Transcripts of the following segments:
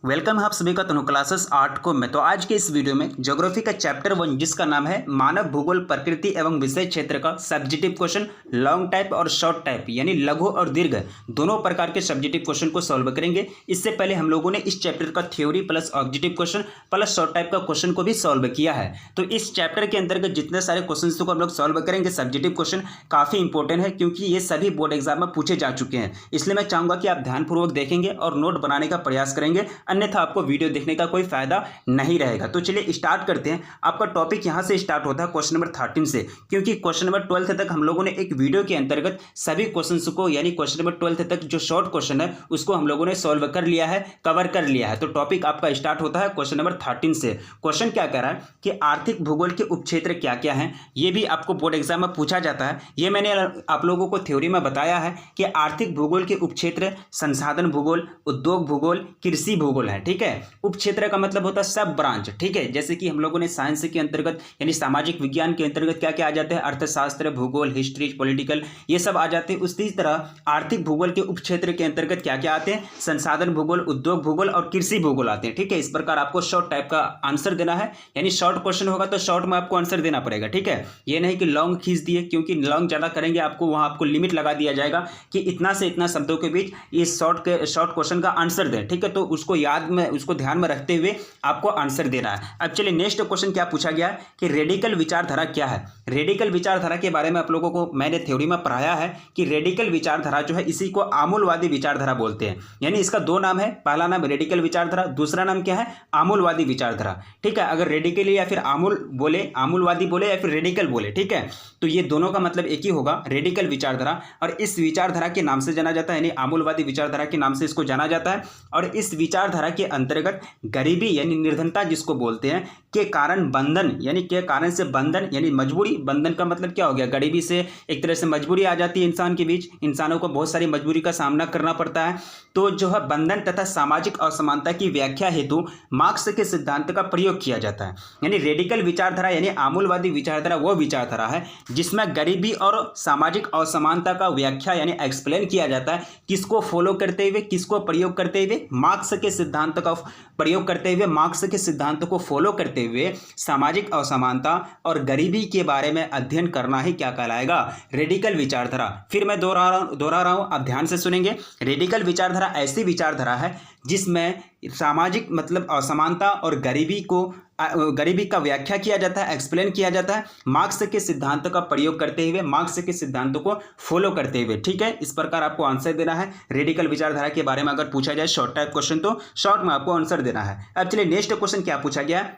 Welcome है आप सभी का तनु क्लासेस 8 को में। तो आज के इस वीडियो में ज्योग्राफी का चैप्टर 1 जिसका नाम है मानव भूगोल प्रकृति एवं विषय क्षेत्र का सब्जेक्टिव क्वेश्चन लॉन्ग टाइप और शॉर्ट टाइप यानी लघु और दीर्घ दोनों प्रकार के सब्जेक्टिव क्वेश्चन को सॉल्व करेंगे। इससे पहले हम लोगों ने इस चैप्टर का theory plus objective question plus short type का क्वेश्चन को भी सॉल्व किया है। तो इस चैप्टर के अंतर्गत जितने सारे क्वेश्चन को हम लोग सॉल्व करेंगे सब्जेक्टिव क्वेश्चन काफ़ी इंपॉर्टेंट है क्योंकि ये सभी बोर्ड एग्जाम में पूछे जा चुके हैं। इसलिए मैं चाहूँगा कि आप ध्यानपूर्वक देखेंगे और नोट बनाने का प्रयास करेंगे, अन्यथा आपको वीडियो देखने का कोई फायदा नहीं रहेगा। तो चलिए स्टार्ट करते हैं। आपका टॉपिक यहां से स्टार्ट होता है क्वेश्चन नंबर 13 से, क्योंकि क्वेश्चन नंबर 12 तक हम लोगों ने एक वीडियो के अंतर्गत सभी क्वेश्चंस को यानी क्वेश्चन नंबर 12 तक जो शॉर्ट क्वेश्चन है उसको हम लोगों ने सॉल्व कर लिया है, कवर कर लिया है। तो टॉपिक आपका स्टार्ट होता है क्वेश्चन नंबर 13 से। क्वेश्चन क्या कह रहा है कि आर्थिक भूगोल के उपक्षेत्र क्या क्या हैं, ये भी आपको बोर्ड एग्जाम में पूछा जाता है। ये मैंने आप लोगों को थ्योरी में बताया है कि आर्थिक भूगोल के उपक्षेत्र संसाधन भूगोल, उद्योग भूगोल, कृषि भूगोल है। ठीक है, उपक्षेत्र का मतलब होता है सब ब्रांच। ठीक है, जैसे कि हम लोगों ने साइंस के अंतर्गत यानी सामाजिक विज्ञान के अंतर्गत क्या क्या आ जाते हैं, अर्थशास्त्र, भूगोल, हिस्ट्री, पॉलिटिकल, ये सब आ जाते हैं। उसी तरह आर्थिक भूगोल के उपक्षेत्र के अंतर्गत क्या क्या आते हैं, संसाधन भूगोल, उद्योग भूगोल और कृषि भूगोल आते हैं। ठीक है, इस प्रकार आपको शॉर्ट टाइप का आंसर देना है, यानी शॉर्ट क्वेश्चन होगा तो शॉर्ट में आपको आंसर देना पड़ेगा। ठीक है, ये नहीं कि लॉन्ग खींच दिए, क्योंकि लॉन्ग ज्यादा करेंगे आपको वहां आपको लिमिट लगा दिया जाएगा कि इतना से इतना शब्दों के बीच इस शॉर्ट क्वेश्चन का आंसर दें। ठीक है, तो उसको याद में उसको ध्यान में रखते हुए आपको आंसर देना है। अब चलिए नेक्स्ट क्वेश्चन क्या पूछा गया है कि रेडिकल विचारधारा क्या है। रेडिकल विचारधारा के बारे में आप लोगों को मैंने थ्योरी में पढ़ाया है कि रेडिकल विचारधारा जो है इसी को आमूलवादी विचारधारा बोलते हैं। यानी इसका दो नाम है, पहला नाम रेडिकल विचारधारा, दूसरा नाम क्या है, आमूलवादी विचारधारा। ठीक है, अगर रेडिकल या फिर आमूलवादी बोले या फिर रेडिकल बोले, ठीक है, तो ये दोनों का मतलब एक ही होगा, रेडिकल विचारधारा। और इस विचारधारा के नाम से जाना जाता है, यानी आमूलवादी विचारधारा के नाम से इसको जाना जाता है। और इस विचारधारा के अंतर्गत गरीबी यानी निर्धनता जिसको बोलते हैं के कारण बंधन, यानी के कारण से बंधन यानी मजबूरी। बंधन का मतलब क्या हो गया, गरीबी से एक तरह से मजबूरी आ जाती है इंसान के बीच, इंसानों को बहुत सारी मजबूरी का सामना करना पड़ता है। तो जो है बंधन तथा सामाजिक असमानता की व्याख्या हेतु मार्क्स के सिद्धांत का प्रयोग किया जाता है। यानी रेडिकल विचारधारा यानी आमूलवादी विचारधारा वो विचारधारा है जिसमें गरीबी और सामाजिक असमानता का व्याख्या यानी एक्सप्लेन किया जाता है। किसको फॉलो करते हुए, किसको प्रयोग करते हुए, मार्क्स के सिद्धांत का प्रयोग करते हुए, मार्क्स के सिद्धांत को फॉलो करते हुए सामाजिक असमानता और गरीबी के बारे में अध्ययन करना ही क्या कहलाएगा, रेडिकल विचारधारा। फिर मैं दोहरा रहा हूं, आप ध्यान से सुनेंगे। रेडिकल विचारधारा ऐसी विचारधारा है जिसमें सामाजिक मतलब असमानता और गरीबी का व्याख्या किया जाता है, एक्सप्लेन किया जाता है मार्क्स के सिद्धांत का प्रयोग करते हुए, मार्क्स के सिद्धांतों को फॉलो करते हुए। ठीक है, इस प्रकार आपको आंसर देना है। रेडिकल विचारधारा के बारे में अगर पूछा जाए शॉर्ट टाइप क्वेश्चन तो शॉर्ट में आपको आंसर देना है। अब चलिए नेक्स्ट क्वेश्चन क्या पूछा गया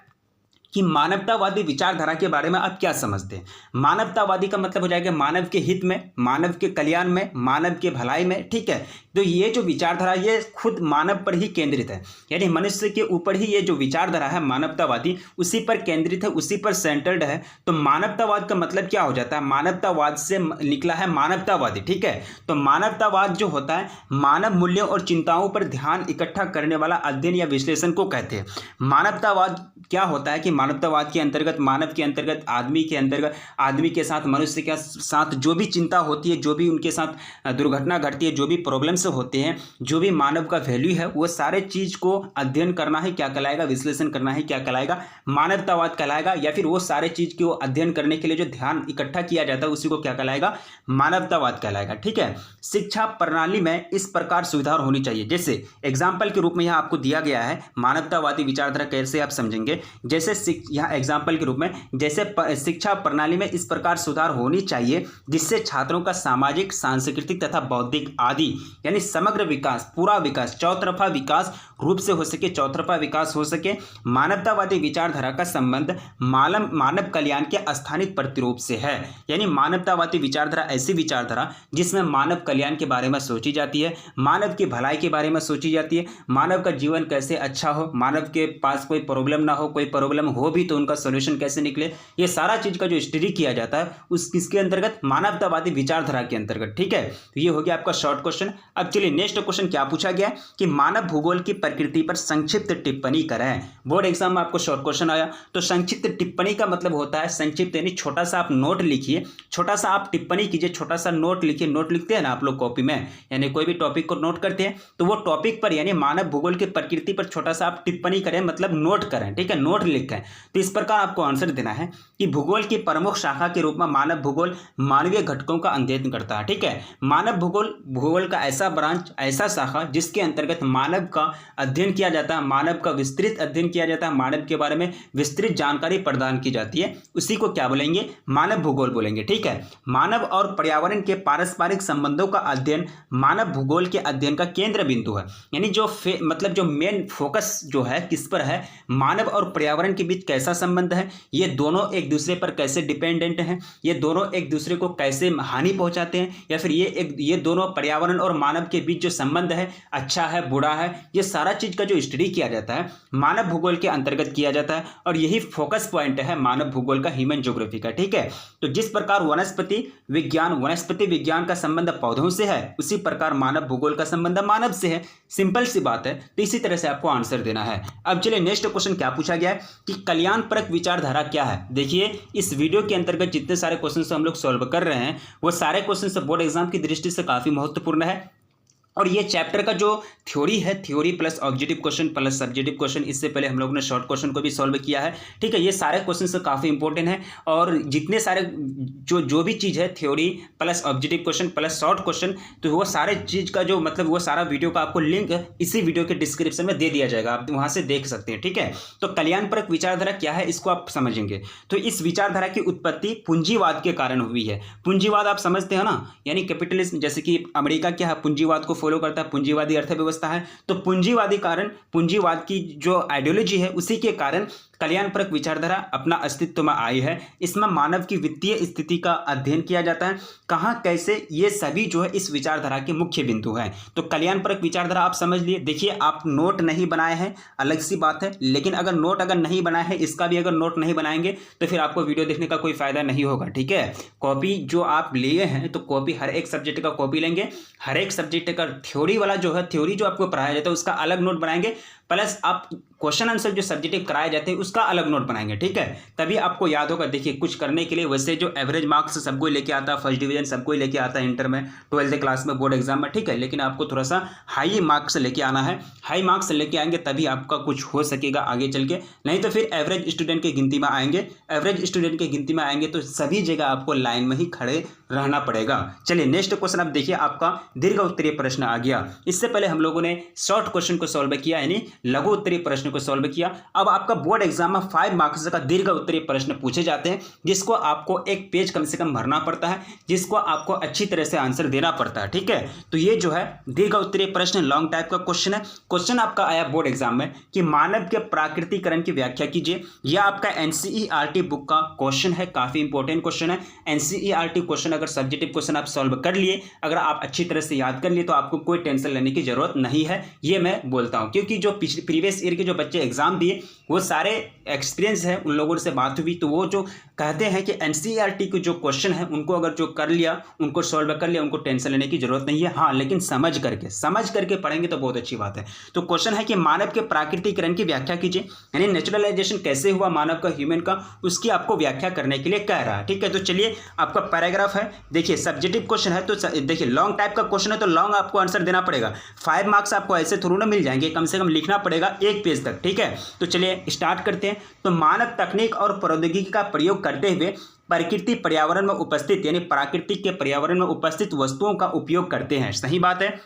कि मानवतावादी विचारधारा के बारे में आप क्या समझते हैं। मानवतावादी का मतलब हो जाएगा मानव के हित में, मानव के कल्याण में, मानव के भलाई में। ठीक है, तो ये जो विचारधारा ये खुद मानव पर ही केंद्रित है, यानी मनुष्य के ऊपर ही ये जो विचारधारा है मानवतावादी उसी पर केंद्रित है, उसी पर सेंटर्ड है। तो मानवतावाद का मतलब क्या हो जाता है, मानवतावाद से निकला है मानवतावादी। ठीक है, तो मानवतावाद जो होता है मानव मूल्यों और चिंताओं पर ध्यान इकट्ठा करने वाला अध्ययन या विश्लेषण को कहते हैं। मानवतावाद क्या होता है कि मानवतावाद के अंतर्गत मानव के अंतर्गत आदमी के अंतर्गत आदमी के साथ मनुष्य के साथ जो भी चिंता होती है, जो भी उनके साथ दुर्घटना घटती है, जो भी प्रॉब्लम्स होते हैं, जो भी मानव का वैल्यू है, वो सारे चीज को अध्ययन करना ही क्या कहलाएगा, विश्लेषण करना ही क्या कहलाएगा, मानवतावाद कहलाएगा। या फिर वो सारे चीज को अध्ययन करने के लिए जो ध्यान इकट्ठा किया जाता है उसी को क्या कहलाएगा, मानवतावाद कहलाएगा। ठीक है, शिक्षा प्रणाली में इस प्रकार सुधार होनी चाहिए। जैसे एग्जाम्पल के रूप में यहाँ आपको दिया गया है मानवतावादी विचारधारा कैसे आप समझेंगे। जैसे यहाँ एग्जाम्पल के रूप में जैसे शिक्षा प्रणाली में इस प्रकार सुधार होनी चाहिए जिससे छात्रों का सामाजिक, सांस्कृतिक तथा बौद्धिक आदि यानी समग्र विकास, पूरा विकास, चौतरफा विकास रूप से हो सके, चौतरफा विकास हो सके। मानवतावादी विचारधारा का संबंध मानव कल्याण के स्थानिक प्रतिरूप से है। यानी मानवतावादी विचारधारा ऐसी विचारधारा जिसमें मानव कल्याण के बारे में सोची जाती है, मानव की भलाई के बारे में सोची जाती है, मानव का जीवन कैसे अच्छा हो, मानव के पास कोई प्रॉब्लम ना हो, कोई प्रॉब्लम हो भी तो उनका सोल्यूशन कैसे निकले, ये सारा चीज़ का जो स्टडी किया जाता है उस किसके अंतर्गत, मानवतावादी विचारधारा के अंतर्गत। ठीक है, तो ये हो गया आपका शॉर्ट क्वेश्चन। अब चलिए नेक्स्ट क्वेश्चन क्या पूछा गया कि मानव भूगोल की प्रकृति पर संक्षिप्त टिप्पणी करें। बोर्ड एग्जाम में आपको शॉर्ट क्वेश्चन आया, तो संक्षिप्त टिप्पणी का मतलब होता है संक्षिप्त यानी छोटा सा आप नोट लिखिए, छोटा सा आप टिप्पणी कीजिए, छोटा सा नोट लिखिए। नोट लिखते हैं ना आप लोग कॉपी में, यानी कोई भी टॉपिक को नोट करते हैं तो वो टॉपिक पर यानी मानव भूगोल की प्रकृति पर छोटा सा आप टिप्पणी करें, मतलब नोट करें। ठीक है, नोट लिखें। तो इस प्रकार आपको आंसर देना है कि भूगोल की प्रमुख शाखा के रूप में मानव भूगोल मानवीय घटकों का अध्ययन करता है। ठीक है, मानव भूगोल का ऐसा ब्रांच, ऐसा शाखा जिसके अंतर्गत मानव का अध्ययन किया जाता है, मानव का विस्तृत अध्ययन किया जाता है, मानव के बारे में विस्तृत जानकारी प्रदान की जाती है, उसी को क्या बोलेंगे, मानव भूगोल बोलेंगे। ठीक है, मानव और पर्यावरण के पारस्परिक संबंधों का अध्ययन मानव भूगोल के अध्ययन का केंद्र बिंदु है। यानी जो मतलब जो मेन फोकस जो है किस पर है, मानव और पर्यावरण के बीच कैसा संबंध है, ये दोनों एक दूसरे पर कैसे डिपेंडेंट हैं, ये दोनों एक दूसरे को कैसे हानि पहुंचाते हैं, या फिर ये दोनों पर्यावरण और मानव के बीच जो संबंध है अच्छा है बुरा है, ये सारा चीज का जो स्टडी किया जाता है मानव भूगोल के अंतर्गत किया जाता है, और यही फोकस पॉइंट है मानव भूगोल का, ह्यूमन ज्योग्राफी का। ठीक है, तो जिस प्रकार वनस्पति विज्ञान का संबंध पौधों से है, उसी प्रकार मानव भूगोल का संबंध मानव से है। सिंपल सी बात है, तो इसी तरह से आपको आंसर देना है। अब चलिए नेक्स्ट क्वेश्चन क्या पूछा गया है कि कल्याणपरक विचारधारा क्या है। देखिए इस वीडियो के अंतर्गत जितने सारे क्वेश्चन हम लोग सॉल्व कर रहे हैं वो सारे क्वेश्चन बोर्ड एग्जाम की दृष्टि से काफी महत्वपूर्ण है, और ये चैप्टर का जो थ्योरी है, theory plus objective question plus subjective question, इससे पहले हम लोगों ने शॉर्ट क्वेश्चन को भी सॉल्व किया है। ठीक है, ये सारे क्वेश्चन से काफ़ी इंपॉर्टेंट है, और जितने सारे जो भी चीज़ है theory plus objective question plus short question, तो वो सारे चीज़ का जो मतलब वो सारा वीडियो का आपको लिंक इसी वीडियो के डिस्क्रिप्शन में दे दिया जाएगा, आप वहाँ से देख सकते हैं। ठीक है, तो कल्याणपरक विचारधारा क्या है इसको आप समझेंगे। तो इस विचारधारा की उत्पत्ति पूंजीवाद के कारण हुई है। पूंजीवाद आप समझते हो ना, यानी कैपिटलिज्म, जैसे कि अमेरिका क्या है पूंजीवाद को फॉलो करता है, पूंजीवादी अर्थव्यवस्था है, तो पूंजीवाद की जो आइडियोलॉजी है उसी के कारण कल्याणपरक विचारधारा अपना अस्तित्व में आई है। इसमें मानव की वित्तीय स्थिति का अध्ययन किया जाता है, कहाँ कैसे, ये सभी जो है इस विचारधारा के मुख्य बिंदु हैं। तो कल्याणपरक विचारधारा आप समझ लिए। देखिए आप नोट नहीं बनाए हैं अलग सी बात है, लेकिन अगर नोट नहीं बनाए हैं, इसका भी अगर नोट नहीं बनाएंगे तो फिर आपको वीडियो देखने का कोई फायदा नहीं होगा। ठीक है, कॉपी जो आप लिए हैं तो कॉपी हर एक सब्जेक्ट का कॉपी लेंगे, हर एक सब्जेक्ट का थ्योरी वाला जो है, थ्योरी जो आपको पढ़ाया जाता है उसका अलग नोट बनाएंगे, प्लस आप क्वेश्चन आंसर जो सब्जेक्टिव कराए जाते हैं उसका अलग नोट बनाएंगे। ठीक है, तभी आपको याद होगा। देखिए कुछ करने के लिए वैसे जो एवरेज मार्क्स सबको लेके आता है, फर्स्ट डिवीजन सबको लेके आता है इंटर में, 12th क्लास में, बोर्ड एग्जाम में। ठीक है, लेकिन आपको थोड़ा सा हाई मार्क्स लेके आना है, हाई मार्क्स लेके आएंगे तभी आपका कुछ हो सकेगा आगे चल के, नहीं तो फिर एवरेज स्टूडेंट की गिनती में आएंगे। एवरेज स्टूडेंट की गिनती में आएंगे तो सभी जगह आपको लाइन में ही खड़े रहना पड़ेगा। चलिए नेक्स्ट क्वेश्चन आप देखिए, आपका दीर्घ उत्तरीय प्रश्न आ गया। इससे पहले हम लोगों ने शॉर्ट क्वेश्चन को सॉल्व किया, यानी लघु उत्तरीय प्रश्न को सॉल्व किया। अब आपका बोर्ड एग्जाम में 5 मार्क्स का दीर्घ उत्तरीय प्रश्न पूछे जाते हैं, जिसको आपको एक पेज कम से कम भरना पड़ता है, जिसको आपको अच्छी तरह से आंसर देना पड़ता है। ठीक है, तो ये जो है दीर्घ उत्तरीय प्रश्न लॉन्ग टाइप का क्वेश्चन है। क्वेश्चन आपका आया बोर्ड एग्जाम में कि मानव के प्राकृतिकरण की व्याख्या कीजिए। यह आपका एनसीईआरटी बुक का क्वेश्चन है, काफी इंपॉर्टेंट क्वेश्चन है। एनसीईआरटी क्वेश्चन अगर सब्जेक्टिव क्वेश्चन आप सॉल्व कर लिए, अगर आप अच्छी तरह से याद कर लिए, तो आपको कोई टेंशन लेने की जरूरत नहीं है, ये मैं बोलता हूं, क्योंकि जो प्रीवियस ईयर के जो बच्चे एग्जाम दिए वो सारे एक्सपीरियंस है, उन लोगों से बात हुई तो वो जो कहते हैं कि एनसीईआरटी के जो क्वेश्चन है उनको अगर जो कर लिया, उनको सॉल्व कर लिया, उनको टेंशन लेने की जरूरत नहीं है। हाँ, लेकिन समझ करके पढ़ेंगे तो बहुत अच्छी बात है। तो क्वेश्चन है कि मानव के प्राकृतिकरण की व्याख्या कीजिए, यानी नेचुरलाइजेशन कैसे हुआ मानव का, ह्यूमन का, उसकी आपको व्याख्या करने के लिए कह रहा है। ठीक है, तो चलिए आपका पैराग्राफ है। देखिए सब्जेक्टिव क्वेश्चन है तो देखिए लॉन्ग टाइप का क्वेश्चन है तो लॉन्ग आपको आंसर देना पड़ेगा। 5 मार्क्स आपको ऐसे थोड़ा ना मिल जाएंगे, कम से कम लिखना पड़ेगा 1 पेज तक। ठीक है, तो चलिए स्टार्ट करते हैं। तो मानव तकनीक और प्रौद्योगिकी का प्रयोग करते हुए प्रकृति पर्यावरण में उपस्थित, यानी प्राकृतिक के पर्यावरण में उपस्थित वस्तुओं का उपयोग करते हैं। सही बात है,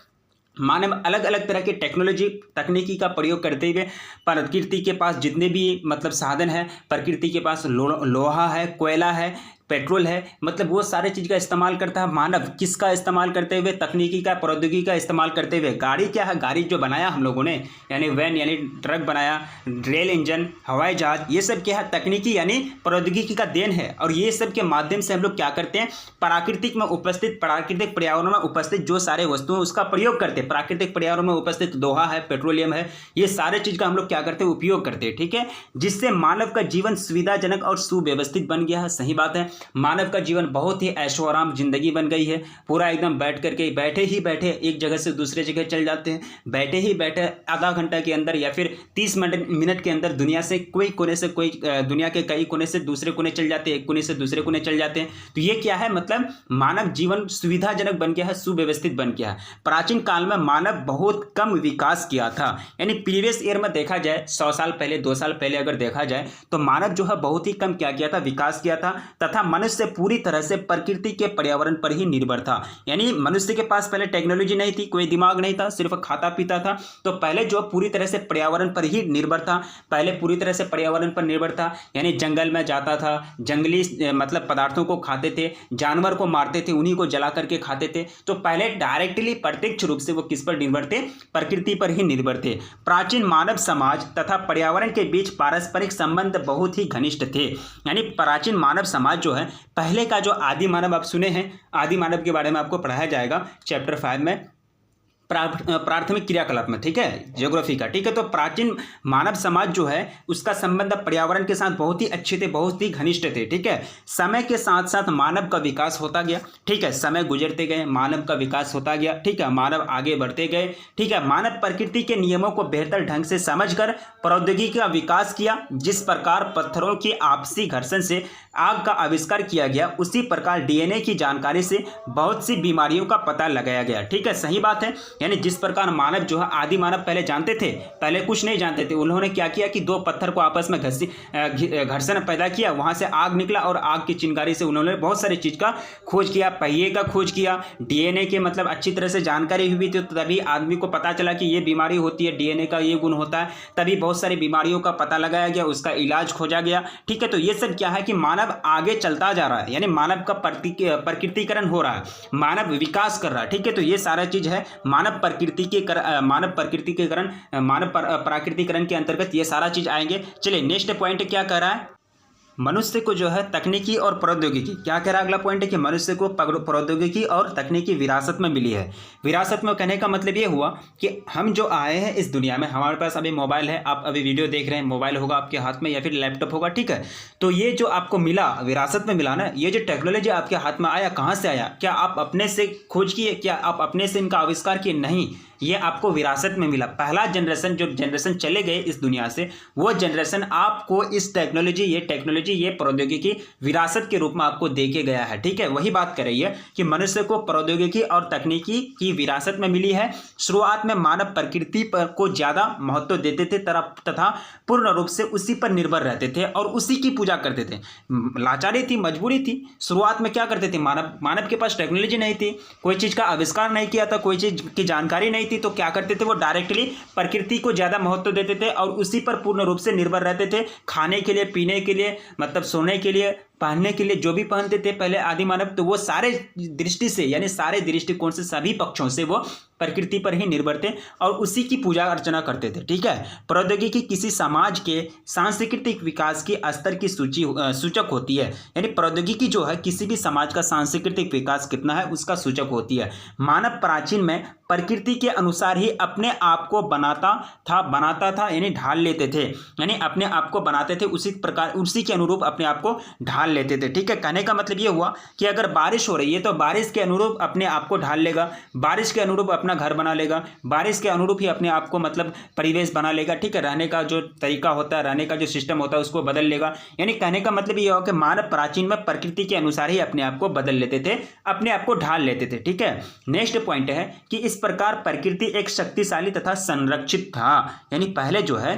मानव अलग अलग तरह के तकनीकी का प्रयोग करते हुए प्रकृति के पास जितने भी मतलब साधन है, प्रकृति के पास लोहा है, कोयला है, पेट्रोल है, मतलब वो सारे चीज़ का इस्तेमाल करता है मानव। किसका इस्तेमाल करते हुए? तकनीकी का, प्रौद्योगिकी का इस्तेमाल करते हुए। गाड़ी क्या है? गाड़ी जो बनाया हम लोगों ने, यानी वैन यानी ट्रक बनाया, रेल इंजन, हवाई जहाज, ये सब क्या है? तकनीकी यानी प्रौद्योगिकी का देन है। और ये सब के माध्यम से हम लोग क्या करते हैं? प्राकृतिक में उपस्थित, प्राकृतिक पर्यावरण में उपस्थित जो सारे वस्तुएं उसका प्रयोग करते हैं। प्राकृतिक पर्यावरण में उपस्थित लोहा है, पेट्रोलियम है, ये सारे चीज़ का हम लोग क्या करते हैं? उपयोग करते हैं। ठीक है, जिससे मानव का जीवन सुविधाजनक और सुव्यवस्थित बन गया है। सही बात है, मानव का जीवन बहुत ही ऐशो आराम जिंदगी बन गई है। पूरा एकदम बैठ करके, बैठे ही बैठे एक जगह से दूसरे जगह चल जाते हैं, बैठे ही बैठे आधा घंटा के अंदर या फिर 30 मिनट के अंदर दुनिया से कोई कोने से कोई दुनिया के कई कोने से दूसरे कोने चल जाते हैं, एक कोने से दूसरे कोने चल जाते हैं। तो ये क्या है? मतलब मानव जीवन सुविधाजनक बन गया है, सुव्यवस्थित बन गया है। प्राचीन काल में मानव बहुत कम विकास किया था, यानी प्रीवियस ईयर में देखा जाए 100 साल पहले, 2 साल पहले अगर देखा जाए तो मानव जो है बहुत ही कम क्या किया था? विकास किया था। तथा मनुष्य पूरी तरह से प्रकृति के पर्यावरण पर ही निर्भर था। यानी मनुष्य के पास पहले टेक्नोलॉजी नहीं थी, कोई दिमाग नहीं था, सिर्फ खाता पीता था। तो पहले जो पूरी तरह से पर्यावरण पर ही निर्भर था, पहले पूरी तरह से पर्यावरण पर निर्भर था, यानी जंगल में जाता था, जंगली मतलब पदार्थों को खाते थे, जानवर को मारते थे, उन्हीं को जला करके खाते थे। तो पहले डायरेक्टली प्रत्यक्ष रूप से वो किस पर निर्भर थे? प्रकृति पर ही निर्भर थे। प्राचीन मानव समाज तथा पर्यावरण के बीच पारस्परिक संबंध बहुत ही घनिष्ठ थे। यानी प्राचीन मानव समाज जो है, पहले का जो आदि मानव आप सुने हैं, आदि मानव के बारे में आपको पढ़ाया जाएगा चैप्टर 5 में, प्राथमिक क्रियाकलाप में। ठीक है, ज्योग्राफी का। ठीक है, तो प्राचीन मानव समाज जो है उसका संबंध पर्यावरण के साथ बहुत ही अच्छे थे, बहुत ही घनिष्ठ थे। ठीक है, समय के साथ साथ मानव का विकास होता गया। ठीक है, समय गुजरते गए, मानव का विकास होता गया। ठीक है, मानव आगे बढ़ते गए। ठीक है, मानव प्रकृति के नियमों को बेहतर ढंग से समझकर प्रौद्योगिकी का विकास किया। जिस प्रकार पत्थरों की आपसी घर्षण से आग का आविष्कार किया गया, उसी प्रकार डीएनए की जानकारी से बहुत सी बीमारियों का पता लगाया गया। ठीक है, सही बात है। यानी जिस प्रकार मानव जो है, आदि मानव पहले जानते थे, पहले कुछ नहीं जानते थे, उन्होंने क्या किया कि 2 पत्थर को आपस में घर्षण पैदा किया, वहां से आग निकला और आग की चिंगारी से उन्होंने बहुत सारी चीज का खोज किया, पहिए का खोज किया, डीएनए के मतलब अच्छी तरह से जानकारी हुई थी, तो तभी आदमी को पता चला कि ये बीमारी होती है, डीएनए का ये गुण होता है, तभी बहुत सारी बीमारियों का पता लगाया गया, उसका इलाज खोजा गया। ठीक है, तो ये सब क्या है कि मानव आगे चलता जा रहा है, यानी मानव का प्रकृतिकरण हो रहा है, मानव विकास कर रहा है। ठीक है, तो ये सारा चीज है मानव प्राकृतिकरण के अंतर्गत ये सारा चीज आएंगे। चलिए नेक्स्ट पॉइंट क्या कह रहा है? मनुष्य को जो है तकनीकी और प्रौद्योगिकी, क्या कह रहा है अगला पॉइंट है कि मनुष्य को प्रौद्योगिकी और तकनीकी विरासत में मिली है। विरासत में कहने का मतलब ये हुआ कि हम जो आए हैं इस दुनिया में, हमारे पास अभी मोबाइल है, आप अभी वीडियो देख रहे हैं, मोबाइल होगा आपके हाथ में या फिर लैपटॉप होगा। ठीक है, तो ये जो आपको मिला, विरासत में मिला ना, ये जो टेक्नोलॉजी आपके हाथ में आया, कहाँ से आया? क्या आप अपने से खोज किए? क्या आप अपने से इनका आविष्कार किए? नहीं, ये आपको विरासत में मिला। पहला जनरेशन, जो जनरेशन चले गए इस दुनिया से, वो जनरेशन आपको इस टेक्नोलॉजी, ये प्रौद्योगिकी विरासत के रूप में आपको देके गया है। ठीक है, वही बात कर रही है कि मनुष्य को प्रौद्योगिकी और तकनीकी की विरासत में मिली है। शुरुआत में मानव प्रकृति पर को ज्यादा महत्व देते थे तथा पूर्ण रूप से उसी पर निर्भर रहते थे और उसी की पूजा करते थे। लाचारी थी, मजबूरी थी। शुरुआत में क्या करते थे? मानव के पास टेक्नोलॉजी नहीं थी, कोई चीज का आविष्कार नहीं किया था, कोई चीज की जानकारी नहीं थी, तो क्या करते थे? वो डायरेक्टली प्रकृति को ज्यादा महत्व देते थे और उसी पर पूर्ण रूप से निर्भर रहते थे। खाने के लिए, पीने के लिए, मतलब सोने के लिए, पहनने के लिए, जो भी पहनते थे पहले आदि मानव, तो वो सारे दृष्टि से, यानी सारे दृष्टिकोण से, सभी पक्षों से वो प्रकृति पर ही निर्भर थे और उसी की पूजा अर्चना करते थे। ठीक है, प्रौद्योगिकी किसी समाज के सांस्कृतिक विकास की स्तर की सूचक होती है। यानी प्रौद्योगिकी जो है किसी भी समाज का सांस्कृतिक विकास कितना है उसका सूचक होती है। मानव प्राचीन में प्रकृति के अनुसार ही अपने आप को बनाता था, यानी ढाल लेते थे, यानी अपने आप को बनाते थे, उसी प्रकार उसी के अनुरूप अपने आप को ढाल लेते थे। ठीक है, कहने का मतलब ये हुआ कि अगर बारिश हो रही है तो बारिश के अनुरूप अपने आप को ढाल लेगा, बारिश के अनुरूप अपना घर बना लेगा, बारिश के अनुरूप ही अपने आप को मतलब परिवेश बना लेगा। ठीक है, रहने का जो तरीका होता है, रहने का जो सिस्टम होता है उसको बदल लेगा। यानी कहने का मतलब ये हुआ कि मानव प्राचीन में प्रकृति के अनुसार ही अपने आप को बदल लेते थे, अपने आप को ढाल लेते थे। ठीक है, नेक्स्ट पॉइंट है कि इस प्रकार प्रकृति एक शक्तिशाली तथा संरक्षित था। यानी पहले जो है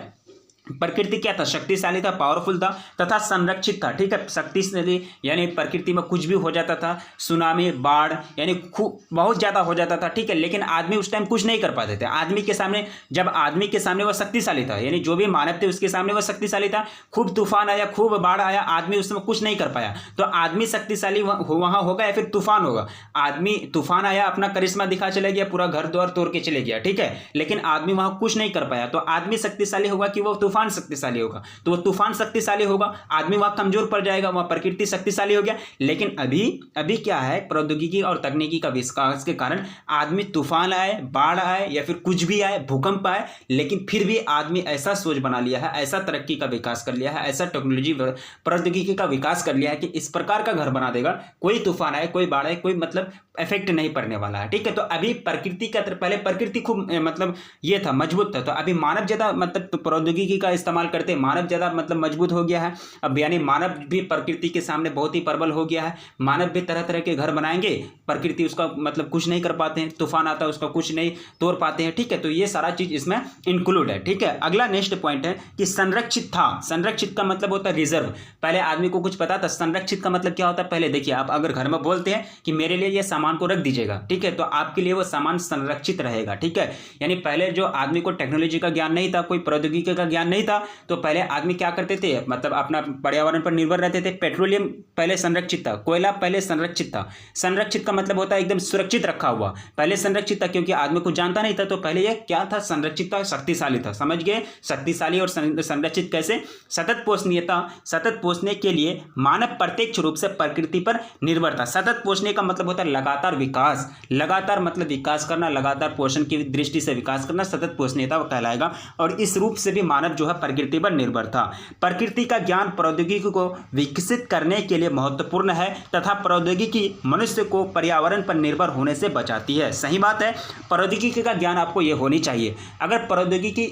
प्रकृति क्या था, शक्तिशाली था, पावरफुल था तथा संरक्षित था। ठीक है, शक्तिशाली यानी प्रकृति में कुछ भी हो जाता था, सुनामी, बाढ़ यानी खूब बहुत ज़्यादा हो जाता था। ठीक है, लेकिन आदमी उस टाइम कुछ नहीं कर पाते थे। आदमी के सामने, जब आदमी के सामने वह शक्तिशाली था, यानी जो भी मानव थे उसके सामने वह शक्तिशाली था, खूब तूफान आया, खूब बाढ़ आया, आदमी उसमें कुछ नहीं कर पाया। तो आदमी शक्तिशाली वहाँ होगा या फिर तूफान होगा। आदमी, तूफान आया, अपना करिश्मा दिखा चले गया, पूरा घर द्वार तोड़ के चले गया। ठीक है, लेकिन आदमी वहाँ कुछ नहीं कर पाया। तो आदमी शक्तिशाली होगा कि वो तूफान शक्तिशाली होगा, तो वो तूफान शक्तिशाली होगा, आदमी वहां कमजोर पड़ जाएगा, वहां प्रकृति शक्तिशाली हो गया। लेकिन अभी क्या है, प्रौद्योगिकी और तकनीकी का विकास के कारण आदमी, तूफान आए, बाढ़ आए या फिर कुछ भी आए, भूकंप आए, लेकिन फिर भी आदमी ऐसा सोच बना लिया है, ऐसा तरक्की का विकास कर लिया है, ऐसा टेक्नोलॉजी प्रौद्योगिकी का विकास कर लिया है कि इस प्रकार का घर बना देगा, कोई तूफान आए, कोई बाढ़ आए, कोई मतलब इफेक्ट नहीं पड़ने वाला है। ठीक है, तो अभी प्रकृति का, पहले प्रकृति खूब मतलब ये था, मजबूत था। तो अभी मानव ज्यादा मतलब प्रौद्योगिकी का इस्तेमाल करते, मानव ज्यादा मतलब मजबूत हो गया है। अब यानी मानव भी प्रकृति के सामने बहुत ही प्रबल हो गया है। मानव भी तरह तरह के घर बनाएंगे, प्रकृति उसका मतलब कुछ नहीं कर पाते हैं, तूफान आता है उसका कुछ नहीं तोड़ पाते हैं। ठीक है, तो ये सारा चीज इसमें इंक्लूड है। ठीक है, अगला नेक्स्ट पॉइंट है कि संरक्षित था। संरक्षित का मतलब होता है रिजर्व। पहले आदमी को कुछ पता था, संरक्षित का मतलब क्या होता है। पहले देखिए, आप अगर घर में बोलते हैं कि मेरे लिए ये सामान को रख दीजिएगा, ठीक है, तो आपके लिए वो सामान संरक्षित रहेगा। ठीक है, यानी पहले जो आदमी को टेक्नोलॉजी का ज्ञान नहीं था, कोई प्रौद्योगिकी का ज्ञान नहीं था, तो पहले आदमी क्या करते थे, मतलब अपना पर्यावरण पर निर्भर रहते थे। पेट्रोलियम पहले संरक्षित था, कोयला पहले संरक्षित था। संरक्षित का मतलब होता है एकदम सुरक्षित रखा हुआ, पहले संरक्षित था, क्योंकि आदमी को जानता नहीं था। तो पहले ये क्या था, संरक्षित था, शक्तिशाली था। समझ गए, शक्तिशाली और संरक्षित कैसे। सतत पोषणीयता, सतत पोषने के लिए मानव प्रत्यक्ष रूप से प्रकृति पर निर्भर था। सतत पोषने का मतलब होता है लगातार विकास, लगातार मतलब विकास करना, लगातार पोषण की दृष्टि से विकास करना, सतत पोषणीयता कहलाएगा। और इस रूप से भी मानव जो है प्रकृति पर निर्भर था। प्रकृति का ज्ञान प्रौद्योगिकी को विकसित करने के लिए महत्वपूर्ण है तथा प्रौद्योगिकी मनुष्य को पर्यावरण पर निर्भर होने से बचाती है। सही बात है, प्रौद्योगिकी का ज्ञान आपको ये होनी चाहिए। अगर प्रौद्योगिकी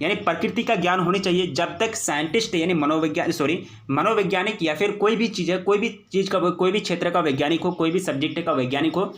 यानी प्रकृति का ज्ञान होनी चाहिए, जब तक साइंटिस्ट यानी मनोवैज्ञानिक या फिर कोई भी चीज़ है, कोई भी चीज़ का, कोई भी क्षेत्र का वैज्ञानिक हो, कोई भी सब्जेक्ट का वैज्ञानिक हो,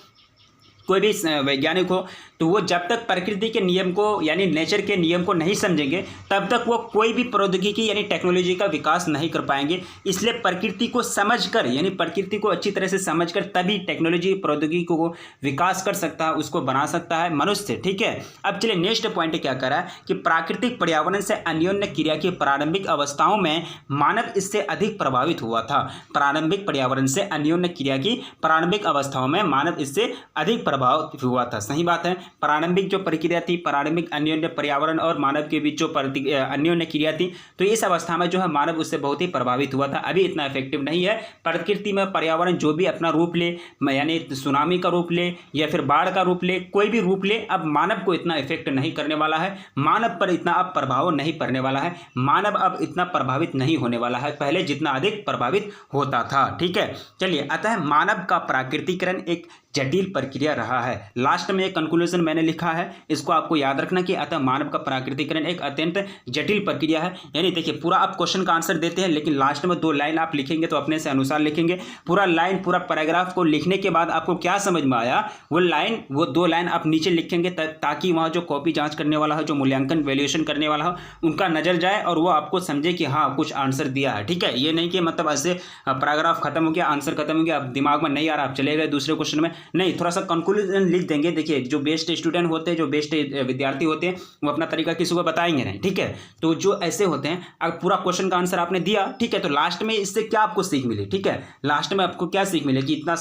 कोई भी वैज्ञानिक हो, तो वो जब तक प्रकृति के नियम को यानी नेचर के नियम को नहीं समझेंगे, तब तक वो कोई भी प्रौद्योगिकी यानी टेक्नोलॉजी का विकास नहीं कर पाएंगे। इसलिए प्रकृति को समझकर, यानी प्रकृति को अच्छी तरह से समझकर तभी टेक्नोलॉजी प्रौद्योगिकी को विकास कर सकता है, उसको बना सकता है मनुष्य। ठीक है, अब चलिए नेक्स्ट पॉइंट क्या करा है कि प्राकृतिक पर्यावरण से अन्योन्य क्रिया की प्रारंभिक अवस्थाओं में मानव इससे अधिक प्रभावित हुआ था। प्रारंभिक पर्यावरण से अन्योन्य क्रिया की प्रारंभिक अवस्थाओं में मानव इससे अधिक प्रभावित हुआ था। सही बात है, प्रारंभिक जो प्रक्रिया थी, प्रारंभिक अन्योन्य पर्यावरण और मानव के बीच जो अन्योन्य क्रिया थी, तो इस अवस्था में जो है मानव उससे बहुत ही प्रभावित हुआ था। अभी इतना इफेक्टिव नहीं है। प्रकृति में पर्यावरण जो भी अपना रूप ले, यानी सुनामी का रूप ले या फिर बाढ़ का रूप ले, कोई भी रूप ले, अब मानव को इतना इफेक्ट नहीं करने वाला है, मानव पर इतना अब प्रभाव नहीं पड़ने वाला है, मानव अब इतना प्रभावित नहीं होने वाला है पहले जितना अधिक प्रभावित होता था। ठीक है, चलिए, अतः मानव का प्राकृतिकरण एक जटिल प्रक्रिया रहा है। लास्ट में एक कंक्लूजन मैंने लिखा है, इसको आपको याद रखना कि अतः मानव का प्राकृतिकरण एक अत्यंत जटिल प्रक्रिया है। यानी देखिए, पूरा आप क्वेश्चन का आंसर देते हैं, लेकिन लास्ट में 2 लाइन आप लिखेंगे तो अपने से अनुसार लिखेंगे। पूरा लाइन, पूरा पैराग्राफ को लिखने के बाद आपको क्या समझ में आया, वो 2 लाइन आप नीचे लिखेंगे, ताकि वहाँ जो कॉपी जाँच करने वाला है, जो मूल्यांकन वैल्यूएशन करने वाला है, उनका नजर जाए और वो आपको समझे कि हाँ कुछ आंसर दिया है। ठीक है, ये नहीं कि मतलब ऐसे पैराग्राफ खत्म हो गया, आंसर खत्म हो गया, अब दिमाग में नहीं आ रहा, आप चले गए दूसरे क्वेश्चन में, नहीं, थोड़ा सा कंक्लूजन लिख देंगे। देखिए, जो बेस्ट स्टूडेंट होते हैं, जो बेस्ट विद्यार्थी होते हैं, वो अपना तरीका किसी को बताएंगे नहीं। ठीक है, तो जो ऐसे होते हैं, अगर पूरा क्वेश्चन का आंसर आपने दिया, ठीक है, तो लास्ट में इससे क्या आपको सीख मिली। ठीक है, लास्ट में आपको क्या सीख मिले कि इतना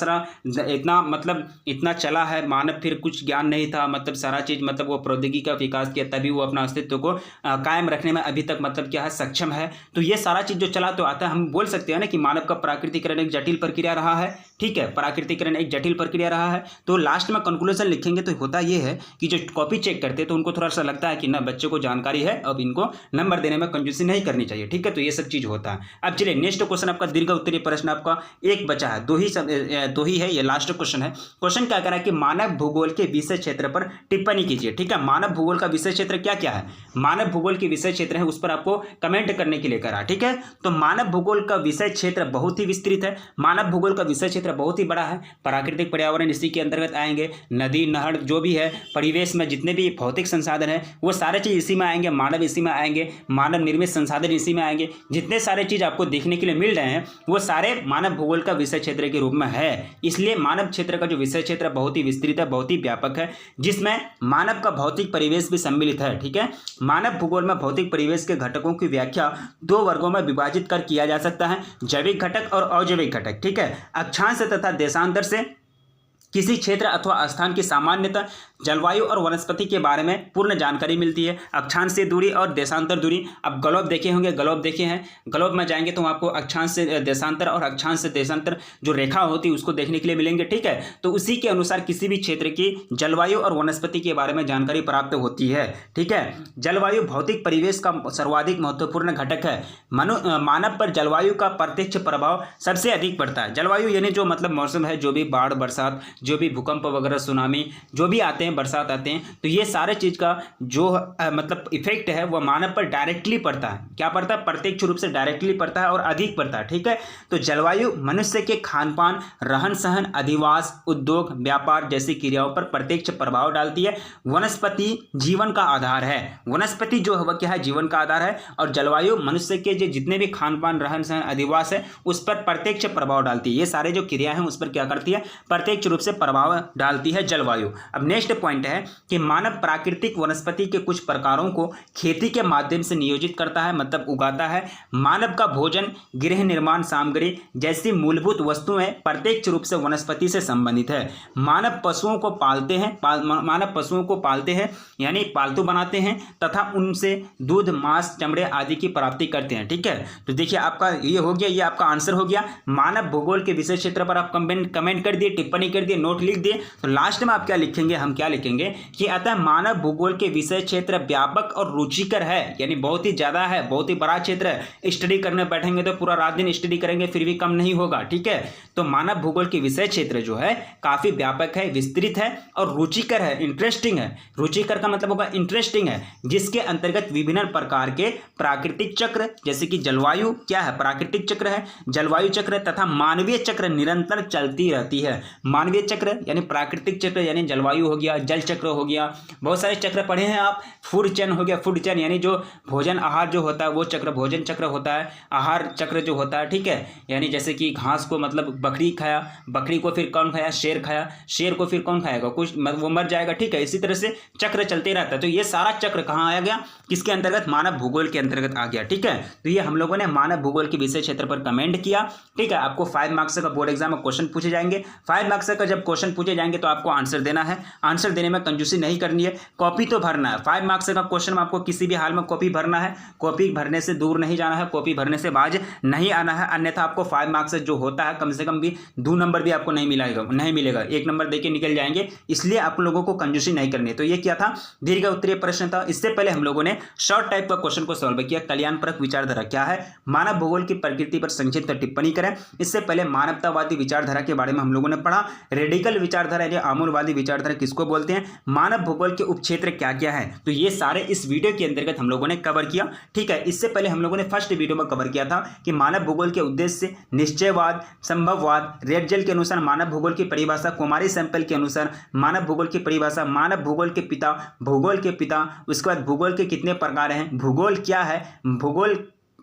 चला है मानव, फिर कुछ ज्ञान नहीं था, मतलब सारा चीज मतलब वो प्रौद्योगिकी का विकास किया, तभी वो अपना अस्तित्व को कायम रखने में अभी तक मतलब क्या है, सक्षम है। तो ये सारा चीज जो चला, तो आता है, हम बोल सकते हैं ना कि मानव का प्राकृतिकरण एक जटिल प्रक्रिया रहा है। ठीक है, प्राकृतिकरण एक जटिल प्रक्रिया रहा है। तो लास्ट में कंक्लूजन लिखेंगे तो होता ये है कि जो कॉपी चेक करते हैं तो उनको थोड़ा सा लगता है कि ना बच्चे को जानकारी है, अब इनको नंबर देने में कंजूसी नहीं करनी चाहिए। ठीक है, तो ये सब चीज होता है। अब चलिए नेक्स्ट क्वेश्चन, आपका दीर्घ उत्तरीय प्रश्न आपका एक बचा है, 2 ही है, ये लास्ट क्वेश्चन है। क्वेश्चन क्या करा कि मानव भूगोल के विषय क्षेत्र पर टिप्पणी कीजिए। ठीक है, मानव भूगोल का विषय क्षेत्र क्या क्या है, मानव भूगोल के विषय क्षेत्र है, उस पर आपको कमेंट करने के लिए करा। ठीक है, तो मानव भूगोल का विषय क्षेत्र बहुत ही विस्तृत है। मानव भूगोल का विषय क्षेत्र क्षेत्र बहुत ही बड़ा है। प्राकृतिक पर्यावरण इसी के अंतर्गत आएंगे। नदी नहर जो भी है, परिवेश में जितने भी भौतिक संसाधन है वो सारे चीज़ इसी में आएंगे। मानव इसी में आएंगे। मानव निर्मित संसाधन इसी में आएंगे। जितने सारे चीज़ आपको देखने के लिए मिल रहे हैं वो सारे मानव भूगोल का विषय क्षेत्र के रूप में है। इसलिए मानव क्षेत्र का जो विषय क्षेत्र बहुत ही विस्तृत है, बहुत ही व्यापक है, जिसमें मानव का भौतिक परिवेश भी सम्मिलित है। ठीक है, मानव भूगोल में भौतिक परिवेश के घटकों की व्याख्या 2 वर्गों में विभाजित कर किया जा सकता है, जैविक घटक और अजैविक घटक। ठीक है, अक्षांश तथा देशांतर से किसी क्षेत्र अथवा स्थान की सामान्यतः जलवायु और वनस्पति के बारे में पूर्ण जानकारी मिलती है। अक्षांश से दूरी और देशांतर दूरी, अब ग्लोब देखे होंगे, ग्लोब देखे हैं, ग्लोब में जाएंगे तो आपको अक्षांश से देशांतर और अक्षांश से देशांतर जो रेखा होती है उसको देखने के लिए मिलेंगे। ठीक है, तो उसी के अनुसार किसी भी क्षेत्र की जलवायु और वनस्पति के बारे में जानकारी प्राप्त होती है। ठीक है, जलवायु भौतिक परिवेश का सर्वाधिक महत्वपूर्ण घटक है। मानव पर जलवायु का प्रत्यक्ष प्रभाव सबसे अधिक पड़ता है। जलवायु यानी जो मतलब मौसम है, जो भी बाढ़ बरसात, जो भी भूकंप वगैरह, सुनामी जो भी आते हैं, बरसात आते हैं, तो ये सारे चीज़ का जो मतलब इफेक्ट है वह मानव पर डायरेक्टली पड़ता है। क्या पड़ता है? प्रत्यक्ष रूप से डायरेक्टली पड़ता है और अधिक पड़ता है। ठीक है, तो जलवायु मनुष्य के खान पान, रहन सहन, अधिवास, उद्योग, व्यापार जैसी क्रियाओं पर प्रत्यक्ष प्रभाव डालती है। वनस्पति जीवन का आधार है। वनस्पति जो है वह क्या है? जीवन का आधार है। और जलवायु मनुष्य के जो जितने भी खान पान, रहन सहन, अधिवास है उस पर प्रत्यक्ष प्रभाव डालती है। ये सारे जो क्रिया है उस पर क्या करती है? प्रत्यक्ष रूप से प्रभाव डालती है जलवायु। अब नेक्स्ट पॉइंट है कि मानव प्राकृतिक वनस्पति के कुछ प्रकारों को खेती के माध्यम से नियोजित करता है, मतलब उगाता है। मानव का भोजन, गृह निर्माण सामग्री जैसी मूलभूत वस्तुएं प्रत्यक्ष रूप से वनस्पति से संबंधित है। मानव पशुओं को पालते हैं, मानव पशुओं को पालते हैं यानी पालतू बनाते हैं तथा उनसे दूध, मांस, चमड़े आदि की प्राप्ति करते हैं। ठीक है, तो देखिए आपका ये हो गया, ये आपका आंसर हो गया। मानव भूगोल के विषय क्षेत्र पर आप कमेंट कर दिए, टिप्पणी कर दिए, नोट लिख दिए, तो लास्ट में आप क्या लिखेंगे? हम क्या लिखेंगे कि अतः मानव भूगोल के विषय क्षेत्र व्यापक और रुचिकर है, यानी बहुत ही ज्यादा है, बहुत ही बड़ा क्षेत्र है। स्टडी करने बैठेंगे तो पूरा रात दिन स्टडी करेंगे फिर भी कम नहीं होगा। ठीक है, तो मानव भूगोल के विषय क्षेत्र जो है काफी व्यापक है, विस्तृत है और रुचिकर है, इंटरेस्टिंग है। रुचिकर का मतलब होगा इंटरेस्टिंग है, जिसके अंतर्गत विभिन्न प्रकार के प्राकृतिक चक्र जैसे कि जलवायु क्या है? प्राकृतिक चक्र है, जलवायु चक्र तथा मानवीय चक्र निरंतर चलती रहती है। मानवीय चक्र यानी प्राकृतिक चक्र यानी जलवायु हो गया, जल चक्र हो गया, बहुत सारे चक्र पढ़े हैं आप। फूड चेन हो गया, फूड चेन यानी जो भोजन आहार जो होता है वो चक्र भोजन चक्र होता है। आहार चक्र जो होता है, ठीक है, यानी जैसे कि घास को मतलब बकरी खाया, बकरी को फिर कौन खाया? शेर खाया, शेर को फिर कौन खाएगा? कुछ वो मर जाएगा। ठीक है, इसी तरह से चक्र चलते रहता है। तो ये सारा चक्र कहाँ आया गया? किसके अंतर्गत? मानव भूगोल के अंतर्गत आ गया। ठीक है, तो ये हम लोगों ने मानव भूगोल के विषय क्षेत्र पर कमेंट किया। ठीक है, आपको 5 मार्क्स का बोर्ड एग्जाम में क्वेश्चन पूछे जाएंगे। 5 मार्क्स का जब क्वेश्चन पूछे जाएंगे तो आपको आंसर देना है। आंसर देने में कंजूसी नहीं करनी है, कॉपी तो भरना है। 5 मार्क्स का क्वेश्चन में आपको किसी भी हाल में कॉपी भरना है। कॉपी भरने से दूर नहीं जाना है, कॉपी भरने से बाज नहीं आना है, अन्यथा आपको 5 मार्क्स जो होता है कम से कम भी 2 नंबर भी आपको नहीं मिलेगा, 1 नंबर देके निकल जाएंगे। इसलिए आप लोगों को कंजूसी नहीं करनी है। तो ये क्या था? दीर्घ उत्तरीय प्रश्न था। इससे पहले हम लोगों ने शॉर्ट टाइप का क्वेश्चन को सॉल्व किया। कल्याणपरक विचारधारा क्या है? मानव भूगोल की प्रकृति पर संक्षिप्त टिप्पणी करें। इससे पहले मानवतावादी विचारधारा के बारे में हम लोगों ने पढ़ा। रेडिकल विचारधारा यानी आमूलवादी विचारधारा किसको बोलते हैं? मानव भूगोल के उपक्षेत्र क्या क्या है? तो ये सारे इस वीडियो के अंतर्गत हम लोगों ने कवर किया। ठीक है, इससे पहले हम लोगों ने फर्स्ट वीडियो में कवर किया था कि मानव भूगोल के उद्देश्य, निश्चयवाद, संभववाद, रेडजेल के अनुसार मानव भूगोल की परिभाषा, कुमारी सैंपल के अनुसार मानव भूगोल की परिभाषा, मानव भूगोल के पिता, उसके बाद भूगोल के कितने प्रकार हैं, भूगोल क्या है,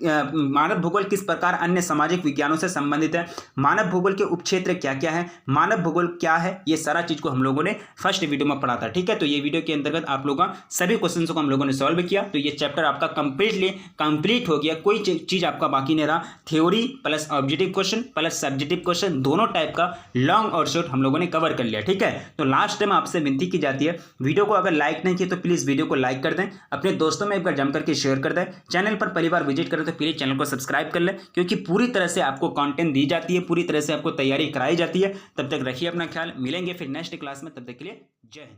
मानव भूगोल किस प्रकार अन्य सामाजिक विज्ञानों से संबंधित है, मानव भूगोल के उपक्षेत्र क्या क्या है, मानव भूगोल क्या है, ये सारा चीज को हम लोगों ने फर्स्ट वीडियो में पढ़ा था। ठीक है, तो ये वीडियो के अंतर्गत आप लोगों का सभी क्वेश्चंस को हम लोगों ने सॉल्व किया। तो ये चैप्टर आपका कंप्लीट हो गया, कोई चीज आपका बाकी नहीं रहा। Theory plus objective question plus subjective question दोनों टाइप का लॉन्ग और शॉर्ट हम लोगों ने कवर कर लिया। ठीक है, तो लास्ट टाइम आपसे विनती की जाती है, वीडियो को अगर लाइक नहीं किया तो प्लीज वीडियो को लाइक कर दें, अपने दोस्तों में एक बार जम करके शेयर कर दें, चैनल पर पहली बार विजिट करें तो प्लीज चैनल को सब्सक्राइब कर लें, क्योंकि पूरी तरह से आपको कंटेंट दी जाती है, पूरी तरह से आपको तैयारी कराई जाती है। तब तक रखिए अपना ख्याल, मिलेंगे फिर नेक्स्ट क्लास में, तब तक के लिए जय हिंद।